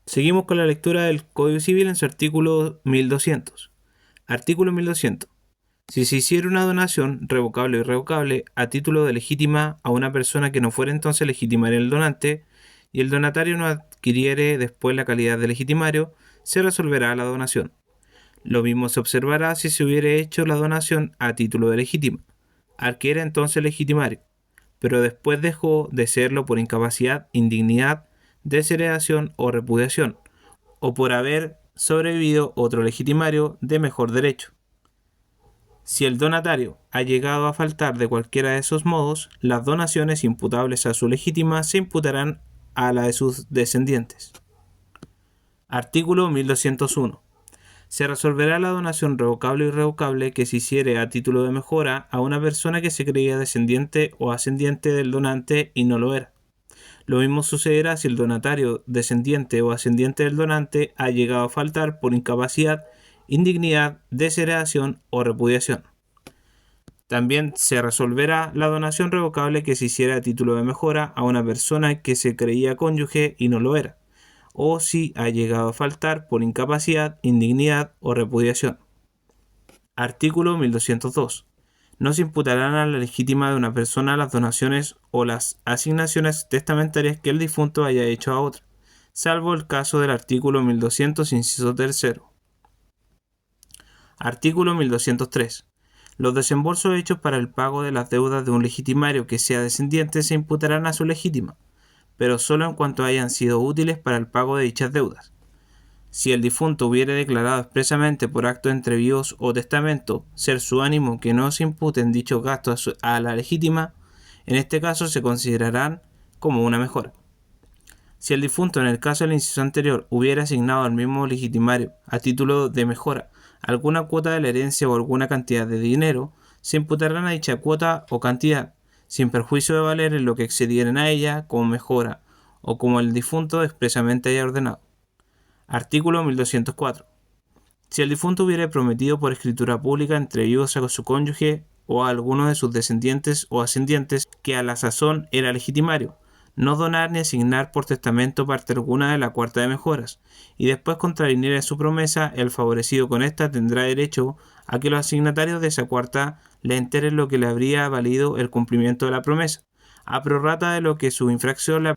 Seguimos con la lectura del Código Civil en su artículo 1200. Artículo 1200. Si se hiciera una donación, revocable o irrevocable, a título de legítima a una persona que no fuera entonces legitimaria el donante, y el donatario no adquiriere después la calidad de legitimario, se resolverá la donación. Lo mismo se observará si se hubiere hecho la donación a título de legítima, al que era entonces legitimario, pero después dejó de serlo por incapacidad, indignidad, desheredación o repudiación, o por haber sobrevivido otro legitimario de mejor derecho. Si el donatario ha llegado a faltar de cualquiera de esos modos, las donaciones imputables a su legítima se imputarán a la de sus descendientes. Artículo 1201. Se resolverá la donación revocable o irrevocable que se hiciere a título de mejora a una persona que se creía descendiente o ascendiente del donante y no lo era. Lo mismo sucederá si el donatario, descendiente o ascendiente del donante, ha llegado a faltar por incapacidad, indignidad, desheredación o repudiación. También se resolverá la donación revocable que se hiciera a título de mejora a una persona que se creía cónyuge y no lo era, o si ha llegado a faltar por incapacidad, indignidad o repudiación. Artículo 1202. No se imputarán a la legítima de una persona las donaciones o las asignaciones testamentarias que el difunto haya hecho a otra, salvo el caso del artículo 1200, inciso 3. Artículo 1203. Los desembolsos hechos para el pago de las deudas de un legitimario que sea descendiente se imputarán a su legítima, pero solo en cuanto hayan sido útiles para el pago de dichas deudas. Si el difunto hubiere declarado expresamente por acto entre vivos o testamento ser su ánimo que no se imputen dichos gastos a la legítima, en este caso se considerarán como una mejora. Si el difunto en el caso del inciso anterior hubiera asignado al mismo legitimario a título de mejora alguna cuota de la herencia o alguna cantidad de dinero, se imputarán a dicha cuota o cantidad, sin perjuicio de valer en lo que excedieran a ella como mejora o como el difunto expresamente haya ordenado. Artículo 1204. Si el difunto hubiere prometido por escritura pública entre vivos a su cónyuge o a alguno de sus descendientes o ascendientes que a la sazón era legitimario, no donar ni asignar por testamento parte alguna de la cuarta de mejoras, y después contraviniere su promesa, el favorecido con esta tendrá derecho a que los asignatarios de esa cuarta le enteren lo que le habría valido el cumplimiento de la promesa, a prorrata de lo que su infracción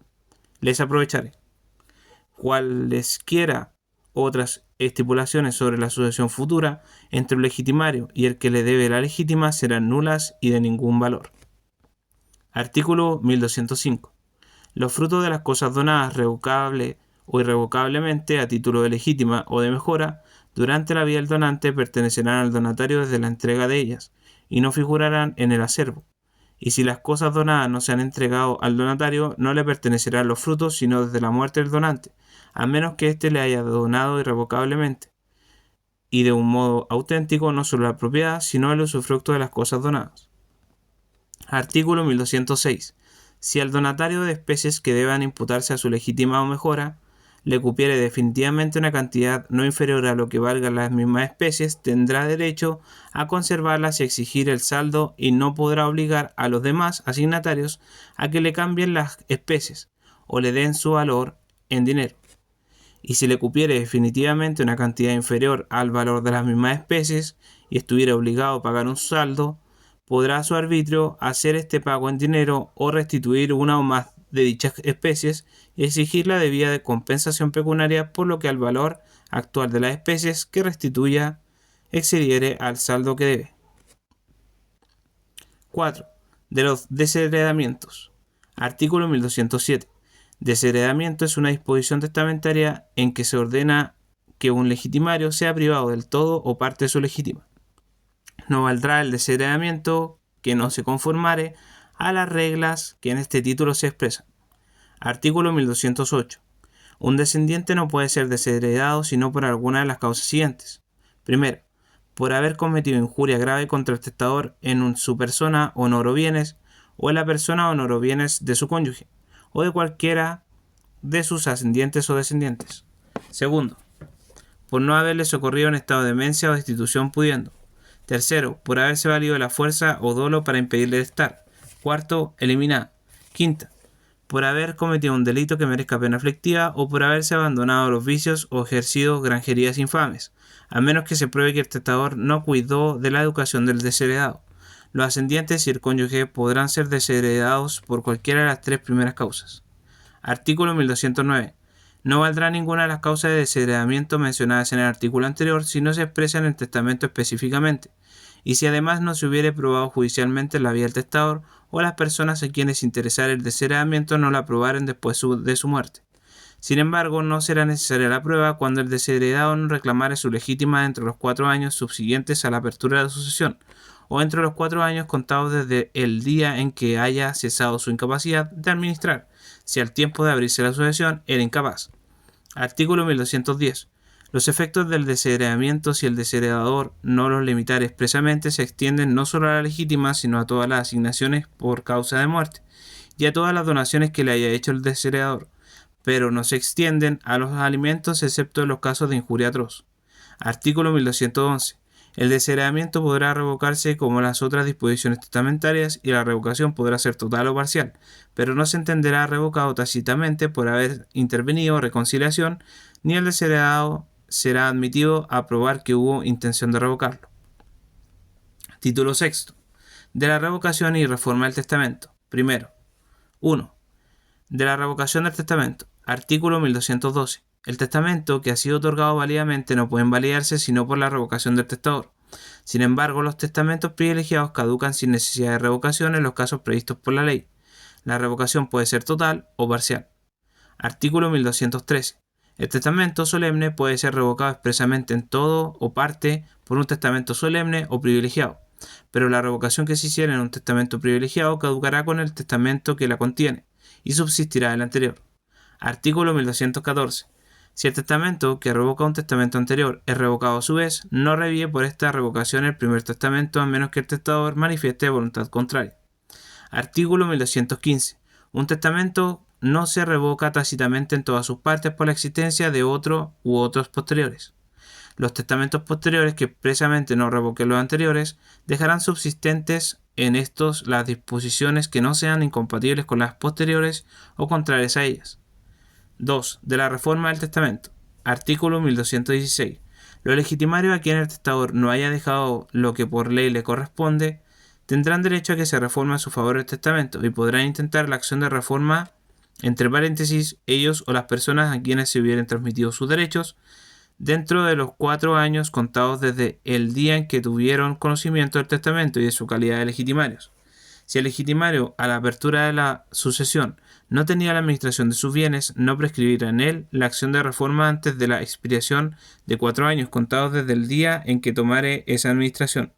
les aprovechare. Cualesquiera otras estipulaciones sobre la sucesión futura entre el legitimario y el que le debe la legítima serán nulas y de ningún valor. Artículo 1205. Los frutos de las cosas donadas revocable o irrevocablemente a título de legítima o de mejora durante la vida del donante pertenecerán al donatario desde la entrega de ellas y no figurarán en el acervo. Y si las cosas donadas no se han entregado al donatario, no le pertenecerán los frutos sino desde la muerte del donante, a menos que éste le haya donado irrevocablemente, y de un modo auténtico no solo la propiedad, sino el usufructo de las cosas donadas. Artículo 1206. Si al donatario de especies que deban imputarse a su legítima o mejora, le cupiere definitivamente una cantidad no inferior a lo que valgan las mismas especies, tendrá derecho a conservarlas y exigir el saldo y no podrá obligar a los demás asignatarios a que le cambien las especies o le den su valor en dinero. Y si le cupiere definitivamente una cantidad inferior al valor de las mismas especies y estuviera obligado a pagar un saldo, podrá a su arbitrio hacer este pago en dinero o restituir una o más de dichas especies y exigir la debida compensación pecuniaria por lo que al valor actual de las especies que restituya excediere al saldo que debe. 4. De los desheredamientos. Artículo 1207. Desheredamiento es una disposición testamentaria en que se ordena que un legitimario sea privado del todo o parte de su legítima. No valdrá el desheredamiento que no se conformare a las reglas que en este título se expresan. Artículo 1208. Un descendiente no puede ser desheredado sino por alguna de las causas siguientes. Primero, por haber cometido injuria grave contra el testador en su persona, honor o bienes, o en la persona, honor o bienes de su cónyuge, o de cualquiera de sus ascendientes o descendientes. Segundo, por no haberle socorrido en estado de demencia o destitución pudiendo. Tercero, por haberse valido de la fuerza o dolo para impedirle estar. Cuarto, eliminada. Quinta, por haber cometido un delito que merezca pena aflictiva o por haberse abandonado los vicios o ejercido granjerías infames, a menos que se pruebe que el testador no cuidó de la educación del desheredado. Los ascendientes y el cónyuge podrán ser desheredados por cualquiera de las tres primeras causas. Artículo 1209. No valdrá ninguna de las causas de desheredamiento mencionadas en el artículo anterior si no se expresa en el testamento específicamente, y si además no se hubiere probado judicialmente la vida del testador o las personas a quienes interesara el desheredamiento no la aprobaren después de su muerte. Sin embargo, no será necesaria la prueba cuando el desheredado no reclamare su legítima entre los 4 años subsiguientes a la apertura de la sucesión, o entre los 4 años contados desde el día en que haya cesado su incapacidad de administrar, si al tiempo de abrirse la sucesión era incapaz. Artículo 1210. Los efectos del desheredamiento, si el desheredador no los limitare expresamente, se extienden no solo a la legítima, sino a todas las asignaciones por causa de muerte, y a todas las donaciones que le haya hecho el desheredador, pero no se extienden a los alimentos excepto en los casos de injuria atroz. Artículo 1211. El desheredamiento podrá revocarse como las otras disposiciones testamentarias y la revocación podrá ser total o parcial, pero no se entenderá revocado tácitamente por haber intervenido reconciliación, ni el desheredado será admitido a probar que hubo intención de revocarlo. Título sexto. De la revocación y reforma del testamento. Primero. 1. De la revocación del testamento. Artículo 1212. El testamento que ha sido otorgado válidamente no puede invalidarse sino por la revocación del testador. Sin embargo, los testamentos privilegiados caducan sin necesidad de revocación en los casos previstos por la ley. La revocación puede ser total o parcial. Artículo 1213. El testamento solemne puede ser revocado expresamente en todo o parte por un testamento solemne o privilegiado, pero la revocación que se hiciera en un testamento privilegiado caducará con el testamento que la contiene y subsistirá el anterior. Artículo 1214. Si el testamento que revoca un testamento anterior es revocado a su vez, no revive por esta revocación el primer testamento a menos que el testador manifieste voluntad contraria. Artículo 1215. Un testamento no se revoca tácitamente en todas sus partes por la existencia de otro u otros posteriores. Los testamentos posteriores que expresamente no revoquen los anteriores dejarán subsistentes en estos las disposiciones que no sean incompatibles con las posteriores o contrarias a ellas. 2. De la reforma del testamento. Artículo 1216. Los legitimarios a quienes el testador no haya dejado lo que por ley le corresponde tendrán derecho a que se reforme a su favor el testamento y podrán intentar la acción de reforma, entre paréntesis, ellos o las personas a quienes se hubieran transmitido sus derechos, dentro de los 4 años contados desde el día en que tuvieron conocimiento del testamento y de su calidad de legitimarios. Si el legitimario, a la apertura de la sucesión, no tenía la administración de sus bienes, no prescribirá en él la acción de reforma antes de la expiración de 4 años contados desde el día en que tomare esa administración.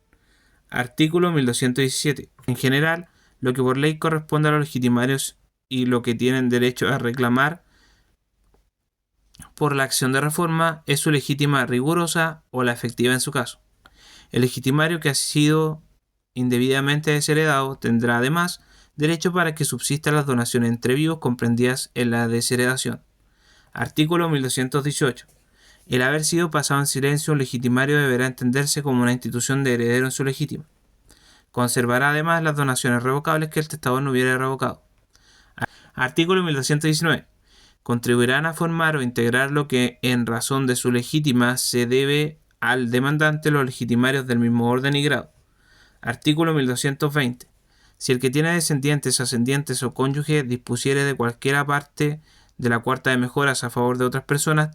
Artículo 1217. En general, lo que por ley corresponde a los legitimarios y lo que tienen derecho a reclamar por la acción de reforma es su legítima rigurosa o la efectiva en su caso. El legitimario que ha sido indebidamente desheredado tendrá además derecho para que subsistan las donaciones entre vivos comprendidas en la desheredación. Artículo 1218. El haber sido pasado en silencio un legitimario deberá entenderse como una institución de heredero en su legítima. Conservará además las donaciones revocables que el testador no hubiera revocado. Artículo 1219. Contribuirán a formar o integrar lo que en razón de su legítima se debe al demandante los legitimarios del mismo orden y grado. Artículo 1220. Si el que tiene descendientes, ascendientes o cónyuge dispusiere de cualquiera parte de la cuarta de mejoras a favor de otras personas,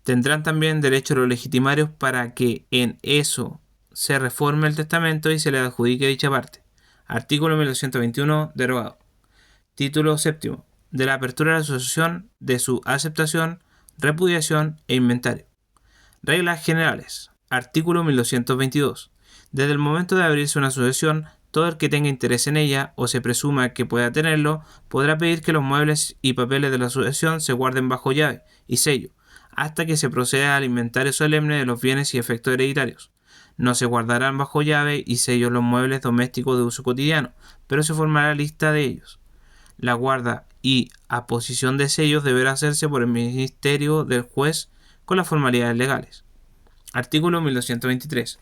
tendrán también derecho los legitimarios para que en eso se reforme el testamento y se le adjudique dicha parte. Artículo 1221 derogado. Título séptimo. De la apertura de la asociación, de su aceptación, repudiación e inventario. Reglas generales. Artículo 1222. Desde el momento de abrirse una asociación, todo el que tenga interés en ella o se presuma que pueda tenerlo, podrá pedir que los muebles y papeles de la asociación se guarden bajo llave y sello, hasta que se proceda al inventario solemne de los bienes y efectos hereditarios. No se guardarán bajo llave y sello los muebles domésticos de uso cotidiano, pero se formará lista de ellos. La guarda y aposición de sellos deberá hacerse por el ministerio del juez con las formalidades legales. Artículo 1223.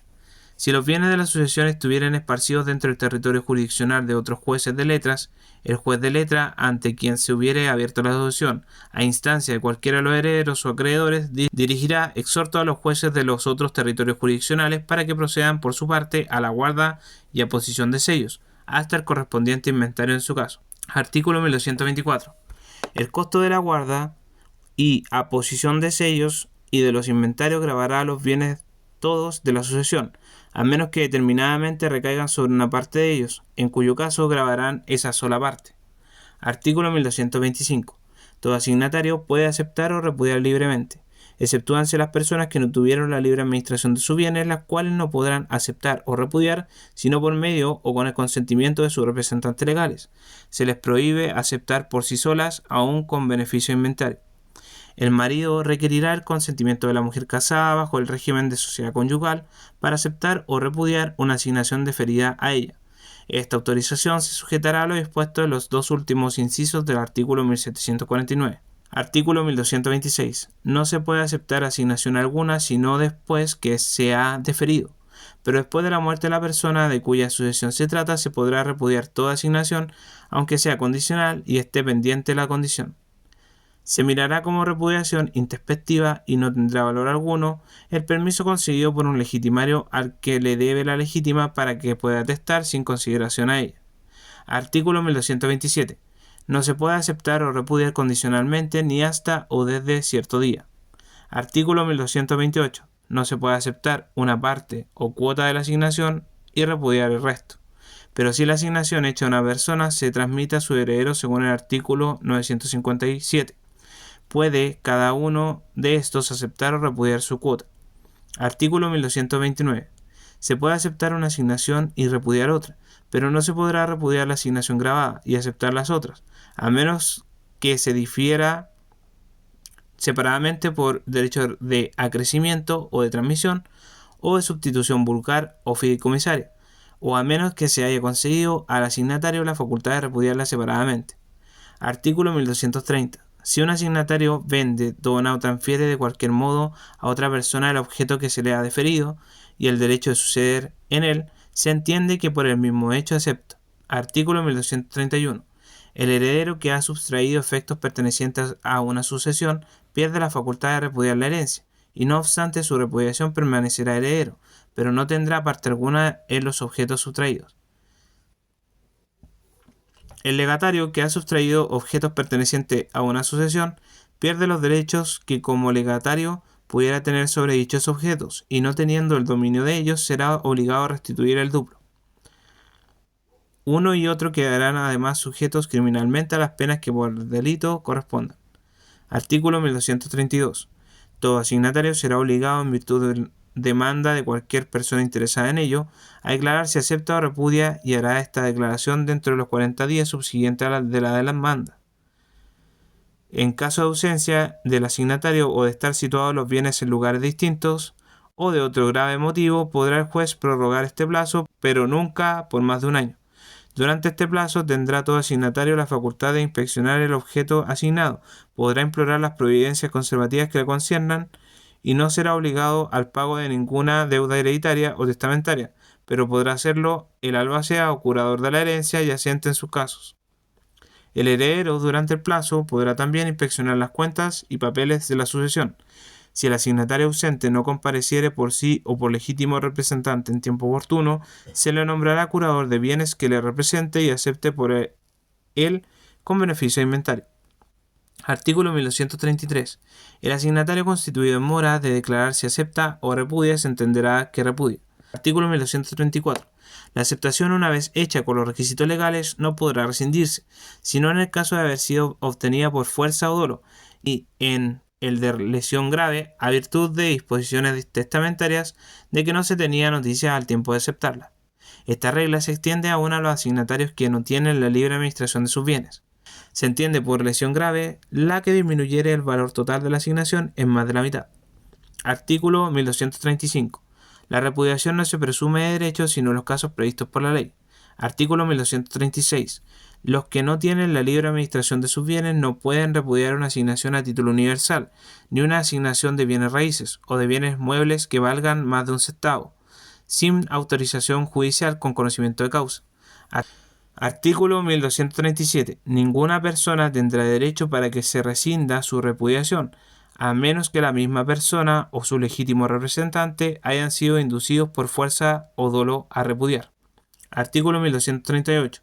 Si los bienes de la sucesión estuvieran esparcidos dentro del territorio jurisdiccional de otros jueces de letras, el juez de letra, ante quien se hubiere abierto la sucesión, a instancia de cualquiera de los herederos o acreedores, dirigirá exhorto a los jueces de los otros territorios jurisdiccionales para que procedan por su parte a la guarda y aposición de sellos, hasta el correspondiente inventario en su caso. Artículo 1224. El costo de la guarda y aposición de sellos y de los inventarios gravará los bienes todos de la sucesión, a menos que determinadamente recaigan sobre una parte de ellos, en cuyo caso gravarán esa sola parte. Artículo 1225. Todo asignatario puede aceptar o repudiar libremente, exceptúanse las personas que no tuvieron la libre administración de sus bienes, las cuales no podrán aceptar o repudiar sino por medio o con el consentimiento de sus representantes legales. Se les prohíbe aceptar por sí solas, aun con beneficio de inventario. El marido requerirá el consentimiento de la mujer casada bajo el régimen de sociedad conyugal para aceptar o repudiar una asignación deferida a ella. Esta autorización se sujetará a lo dispuesto en los dos últimos incisos del artículo 1749. Artículo 1226. No se puede aceptar asignación alguna sino después que se ha deferido, pero después de la muerte de la persona de cuya sucesión se trata se podrá repudiar toda asignación, aunque sea condicional y esté pendiente la condición. Se mirará como repudiación introspectiva y no tendrá valor alguno el permiso conseguido por un legitimario al que le debe la legítima para que pueda atestar sin consideración a ella. Artículo 1227. No se puede aceptar o repudiar condicionalmente ni hasta o desde cierto día. Artículo 1228. No se puede aceptar una parte o cuota de la asignación y repudiar el resto. Pero si la asignación hecha a una persona se transmite a su heredero según el artículo 957. Puede cada uno de estos aceptar o repudiar su cuota. Artículo 1229. Se puede aceptar una asignación y repudiar otra, pero no se podrá repudiar la asignación grabada y aceptar las otras, a menos que se difiera separadamente por derecho de acrecimiento o de transmisión, o de sustitución vulgar o fideicomisaria, o a menos que se haya concedido al asignatario la facultad de repudiarla separadamente. Artículo 1230. Si un asignatario vende, dona o transfiere de cualquier modo a otra persona el objeto que se le ha deferido y el derecho de suceder en él, se entiende que por el mismo hecho acepta. Artículo 1231. El heredero que ha sustraído efectos pertenecientes a una sucesión pierde la facultad de repudiar la herencia, y no obstante su repudiación permanecerá heredero, pero no tendrá parte alguna en los objetos sustraídos. El legatario que ha sustraído objetos pertenecientes a una sucesión pierde los derechos que como legatario pudiera tener sobre dichos objetos, y no teniendo el dominio de ellos será obligado a restituir el duplo. Uno y otro quedarán además sujetos criminalmente a las penas que por delito correspondan. Artículo 1232. Todo asignatario será obligado, en virtud de demanda de cualquier persona interesada en ello, a declarar si acepta o repudia, y hará esta declaración dentro de los 40 días subsiguientes a la de la demanda. En caso de ausencia del asignatario o de estar situados los bienes en lugares distintos, o de otro grave motivo, podrá el juez prorrogar este plazo, pero nunca por más de un año. Durante este plazo tendrá todo asignatario la facultad de inspeccionar el objeto asignado, podrá implorar las providencias conservativas que le conciernan, y no será obligado al pago de ninguna deuda hereditaria o testamentaria, pero podrá hacerlo el albacea o curador de la herencia yacente en sus casos. El heredero durante el plazo podrá también inspeccionar las cuentas y papeles de la sucesión. Si el asignatario ausente no compareciere por sí o por legítimo representante en tiempo oportuno, se le nombrará curador de bienes que le represente y acepte por él con beneficio de inventario. Artículo 1233. El asignatario constituido en mora de declarar si acepta o repudia se entenderá que repudia. Artículo 1234. La aceptación, una vez hecha con los requisitos legales, no podrá rescindirse, sino en el caso de haber sido obtenida por fuerza o dolo, y en el de lesión grave, a virtud de disposiciones testamentarias de que no se tenía noticia al tiempo de aceptarla. Esta regla se extiende aún a los asignatarios que no tienen la libre administración de sus bienes. Se entiende por lesión grave la que disminuyere el valor total de la asignación en más de la mitad. Artículo 1235. La repudiación no se presume de derecho sino en los casos previstos por la ley. Artículo 1236. Los que no tienen la libre administración de sus bienes no pueden repudiar una asignación a título universal, ni una asignación de bienes raíces o de bienes muebles que valgan más de un centavo, sin autorización judicial con conocimiento de causa. Artículo 1237. Ninguna persona tendrá derecho para que se rescinda su repudiación, a menos que la misma persona o su legítimo representante hayan sido inducidos por fuerza o dolo a repudiar. Artículo 1238.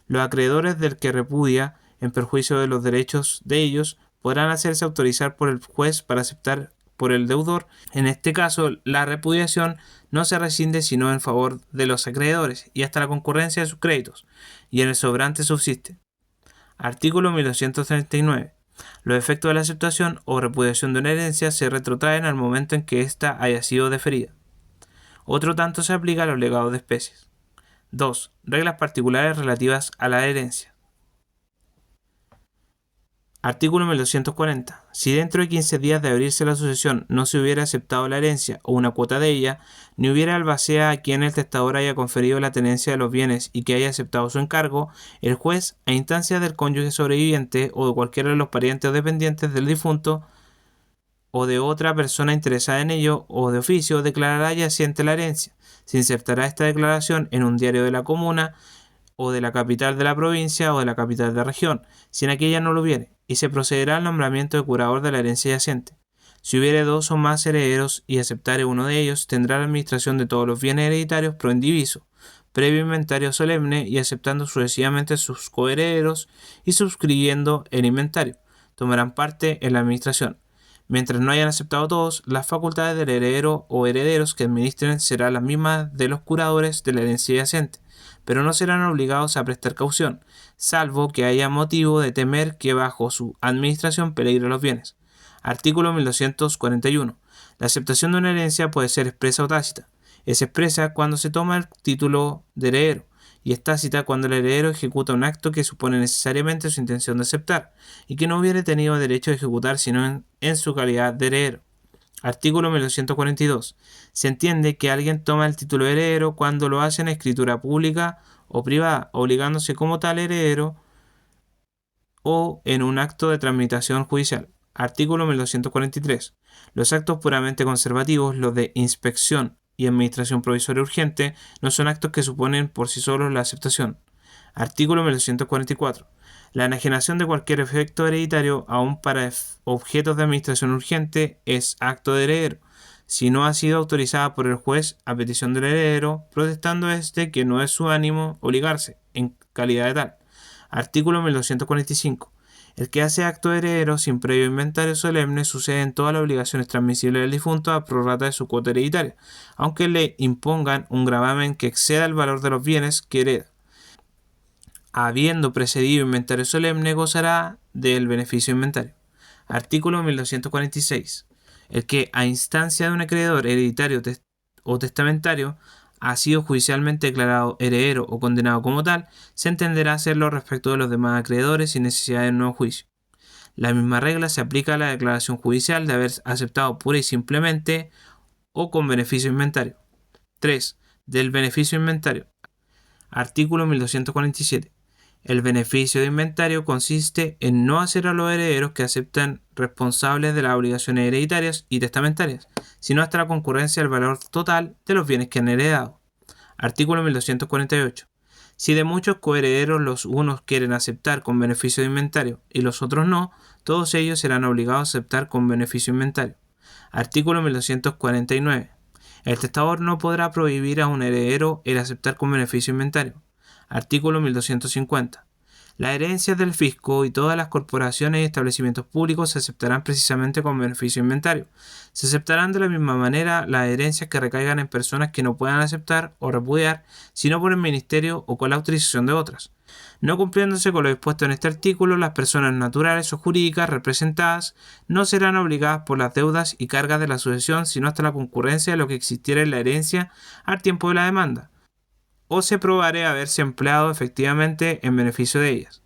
Los acreedores del que repudia, en perjuicio de los derechos de ellos, podrán hacerse autorizar por el juez para aceptar por el deudor. En este caso, la repudiación no se rescinde sino en favor de los acreedores y hasta la concurrencia de sus créditos, y en el sobrante subsiste. Artículo 1239. Los efectos de la aceptación o repudiación de una herencia se retrotraen al momento en que ésta haya sido deferida. Otro tanto se aplica a los legados de especies. 2. Reglas particulares relativas a la herencia. Artículo 1240. Si dentro de 15 días de abrirse la sucesión no se hubiera aceptado la herencia o una cuota de ella, ni hubiera albacea a quien el testador haya conferido la tenencia de los bienes y que haya aceptado su encargo, el juez, a instancia del cónyuge sobreviviente o de cualquiera de los parientes o dependientes del difunto o de otra persona interesada en ello o de oficio, declarará yaciente la herencia. Se insertará esta declaración en un diario de la comuna o de la capital de la provincia o de la capital de la región, si en aquella no lo hubiere, y se procederá al nombramiento de curador de la herencia yacente. Si hubiere 2 o más herederos y aceptare uno de ellos, tendrá la administración de todos los bienes hereditarios pro indiviso, previo inventario solemne y aceptando sucesivamente sus coherederos y suscribiendo el inventario. Tomarán parte en la administración. Mientras no hayan aceptado todos, las facultades del heredero o herederos que administren serán las mismas de los curadores de la herencia yacente, pero no serán obligados a prestar caución, salvo que haya motivo de temer que bajo su administración peligren los bienes. Artículo 1241. La aceptación de una herencia puede ser expresa o tácita. Es expresa cuando se toma el título de heredero, y es tácita cuando el heredero ejecuta un acto que supone necesariamente su intención de aceptar, y que no hubiere tenido derecho a ejecutar sino en su calidad de heredero. Artículo 1242. Se entiende que alguien toma el título de heredero cuando lo hace en escritura pública o privada, obligándose como tal heredero o en un acto de tramitación judicial. Artículo 1243. Los actos puramente conservativos, los de inspección y administración provisoria urgente, no son actos que suponen por sí solos la aceptación. Artículo 1244. La enajenación de cualquier efecto hereditario, aun para objetos de administración urgente, es acto de heredero, si no ha sido autorizada por el juez a petición del heredero, protestando este que no es su ánimo obligarse, en calidad de tal. Artículo 1245. El que hace acto de heredero sin previo inventario solemne sucede en todas las obligaciones transmisibles del difunto a prorrata de su cuota hereditaria, aunque le impongan un gravamen que exceda el valor de los bienes que hereda. Habiendo precedido inventario solemne, gozará del beneficio de inventario. Artículo 1246. El que, a instancia de un acreedor hereditario o testamentario, ha sido judicialmente declarado heredero o condenado como tal, se entenderá hacerlo respecto de los demás acreedores sin necesidad de un nuevo juicio. La misma regla se aplica a la declaración judicial de haber aceptado pura y simplemente o con beneficio de inventario. 3. Del beneficio de inventario. Artículo 1247. El beneficio de inventario consiste en no hacer a los herederos que aceptan responsables de las obligaciones hereditarias y testamentarias, sino hasta la concurrencia del valor total de los bienes que han heredado. Artículo 1248. Si de muchos coherederos los unos quieren aceptar con beneficio de inventario y los otros no, todos ellos serán obligados a aceptar con beneficio de inventario. Artículo 1249. El testador no podrá prohibir a un heredero el aceptar con beneficio de inventario. Artículo 1250. Las herencias del fisco y todas las corporaciones y establecimientos públicos se aceptarán precisamente con beneficio de inventario. Se aceptarán de la misma manera las herencias que recaigan en personas que no puedan aceptar o repudiar, sino por el ministerio o con la autorización de otras. No cumpliéndose con lo dispuesto en este artículo, las personas naturales o jurídicas representadas no serán obligadas por las deudas y cargas de la sucesión, sino hasta la concurrencia de lo que existiera en la herencia al tiempo de la demanda, o se probare haberse empleado efectivamente en beneficio de ellas.